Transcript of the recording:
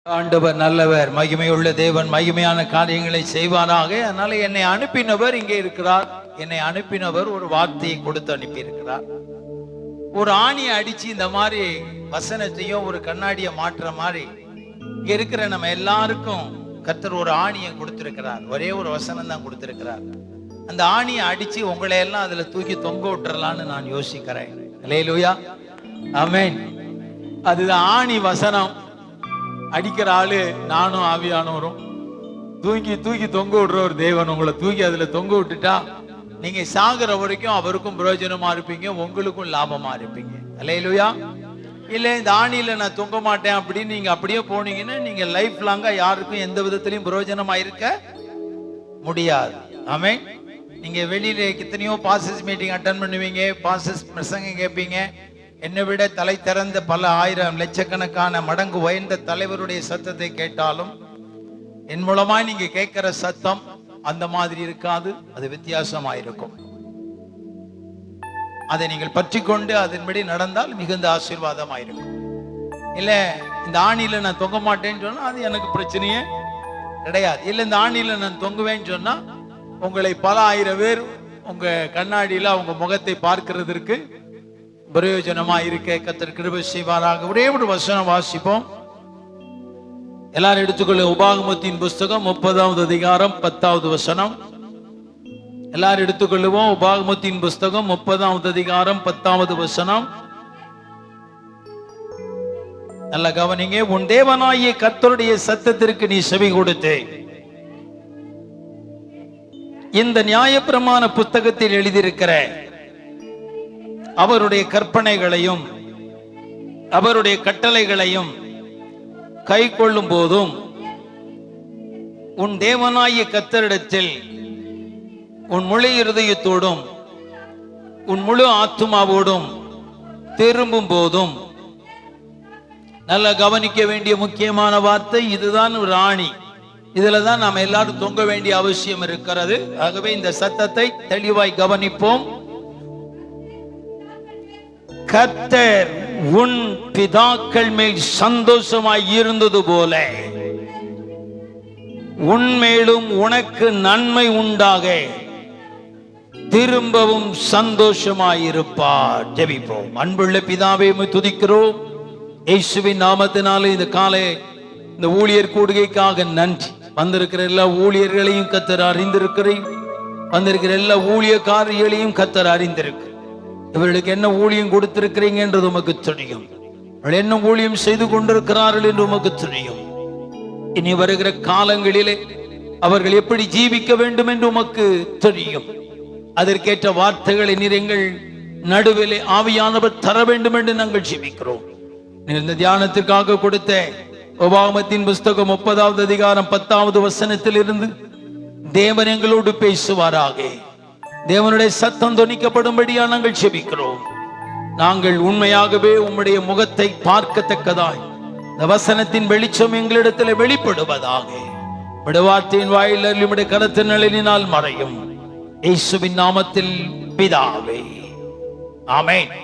ஆண்டவர் நல்லவர், மகிமையுள்ள தேவன், மகிமையான காரியங்களை செய்வாராக. அதனால என்னை அனுப்பினவர் இங்கே இருக்கிறார். என்னை அனுப்பினவர் ஒரு வார்த்தையை கொடுத்து அனுப்பி இருக்கிறார். ஒரு ஆணியை அடிச்சு இந்த மாதிரி வசனத்தையும் ஒரு கண்ணாடியை மாற்றுற மாதிரி இங்க இருக்கிற நம்ம எல்லாருக்கும் கர்த்தர் ஒரு ஆணியை கொடுத்திருக்கிறார். ஒரே ஒரு வசனம் தான் கொடுத்திருக்கிறார். அந்த ஆணியை அடிச்சு உங்களை எல்லாம் அதுல தூக்கி தொங்க விட்டுறலான்னு நான் யோசிக்கிறேன். அல்லேலூயா, ஆமென். அதுதான் ஆணி வசனம். அடிக்கிற ஆளு நானும் ஆவியானவரும் தூக்கி தூக்கி தொங்க விடுற ஒரு தேவன். உங்களை தூக்கி அதுல தொங்க விட்டுட்டா நீங்க சாகுற வரைக்கும் அவருக்கும் பிரயோஜனமா இருப்பீங்க, உங்களுக்கும் லாபமா இருப்பீங்க. அல்லேலூயா. இல்ல இந்த ஆணியில நான் தொங்க மாட்டேன் அப்படின்னு நீங்க அப்படியே போனீங்கன்னா நீங்க லைஃப் லாங்கா யாருக்கும் எந்த விதத்திலையும் பிரயோஜனமா இருக்க முடியாது. ஆமென். நீங்க வெளியில எத்தனையோ பாஸ்டர்ஸ் மீட்டிங் அட்டெண்ட் பண்ணுவீங்க, பாஸ்டர்ஸ் பிரசங்கம் கேட்பீங்க. என்னை விட தலை திறந்த பல ஆயிரம் லட்சக்கணக்கான மடங்கு உயர்ந்த தலைவருடைய சத்தத்தை கேட்டாலும் என் மூலமா நீங்க கேட்கிற சத்தம் அந்த மாதிரி இருக்காது. அது வித்தியாசமாயிருக்கும். அதை நீங்கள் பற்றி கொண்டு அதன்படி நடந்தால் மிகுந்த ஆசீர்வாதமாயிருக்கும். இல்ல இந்த ஆணியில நான் தொங்க மாட்டேன்னு சொன்னா அது எனக்கு பிரச்சனையே கிடையாது. இல்ல இந்த ஆணியில நான் தொங்குவேன்னு சொன்னா உங்களை பல ஆயிரம் பேர் உங்க கண்ணாடியில அவங்க முகத்தை பார்க்கிறதுக்கு பிரயோஜனமா இருக்க கர்த்தர் கிருபை செய்வாராக. ஒரே ஒரு வசனம் வாசிப்போம். எல்லாரும் எடுத்துக்கொள்ள. உபாகமத்தின் புஸ்தகம் 30வது அதிகாரம் 10வது வசனம். எல்லாரும் எடுத்துக்கொள்ளுவோம். உபாகமத்தின் புஸ்தகம் 30வது அதிகாரம் 10வது வசனம். நல்ல கவனிங்க. உன் தேவனாகிய கர்த்தருடைய சத்தத்திற்கு நீ செவி கொடுத்தே இந்த நியாயப்பிரமாண புத்தகத்தில் எழுதியிருக்கிற அவருடைய கற்பனைகளையும் அவருடைய கட்டளைகளையும் கை கொள்ளும் போதும் உன் தேவனாகிய கர்த்தரிடத்தில் உன் முழு இருதயத்தோடும் உன் முழு ஆத்துமாவோடும் திரும்பும் போதும். நல்லா கவனிக்க வேண்டிய முக்கியமான வார்த்தை இதுதான். ஒரு ஆணி. இதுலதான் நாம எல்லாரும் தொங்க வேண்டிய அவசியம் இருக்கிறது. ஆகவே இந்த சத்தத்தை தெளிவாய் கவனிப்போம். கர்த்தர் உன் பிதாக்கள் மேல் சந்தோஷமாய் இருந்தது போல உன்மேலும் உனக்கு நன்மை உண்டாக திரும்பவும் சந்தோஷமாயிருப்பார். ஜெபிப்போம். அன்புள்ள பிதாவே, துதிக்கிறோம் இயேசுவின் நாமத்தினாலே. இந்த காலை இந்த ஊழியர் கூடுகைக்காக நன்றி. வந்திருக்கிற எல்லா ஊழியர்களையும் கர்த்தர் அறிந்திருக்கிறேன். வந்திருக்கிற எல்லா ஊழியக்காரர்களையும் கர்த்தர் அறிந்திருக்கிறேன். இவர்களுக்கு என்ன ஊழியம் கொடுத்திருக்கிறீங்க என்றது உமக்கு தெரியும். என்ன ஊழியம் செய்து கொண்டிருக்கிறார்கள் என்று உமக்கு தெரியும். இனி வருகிற காலங்களிலே அவர்கள் எப்படி ஜீவிக்க வேண்டும் என்று உமக்கு தெரியும். அதற்கேற்ற வார்த்தைகளை நீர் எங்கள் நடுவிலே ஆவியானவர் தர வேண்டும் என்று நாங்கள் ஜெபிக்கிறோம். இந்த தியானத்திற்காக கொடுத்த உபாகமத்தின் புஸ்தகம் 30வது அதிகாரம் 10வது வசனத்தில் இருந்து தேவன் எங்களோடு பேசுவாராக. தேவனுடைய சத்தம் தொனிக்கப்படும்படியா நாங்கள் ஜெபிக்கிறோம். நாங்கள் உண்மையாகவே உம்முடைய முகத்தை பார்க்கத்தக்கதாய் இந்த வசனத்தின் வெளிச்சம் எங்களிடத்தில் வெளிப்படுவதாக. வார்த்தையின் வாயிலில் உம்முடைய கரத்தின் நிழலினால் மறையும். இயேசுவின் நாமத்தில் பிதாவே, ஆமென்.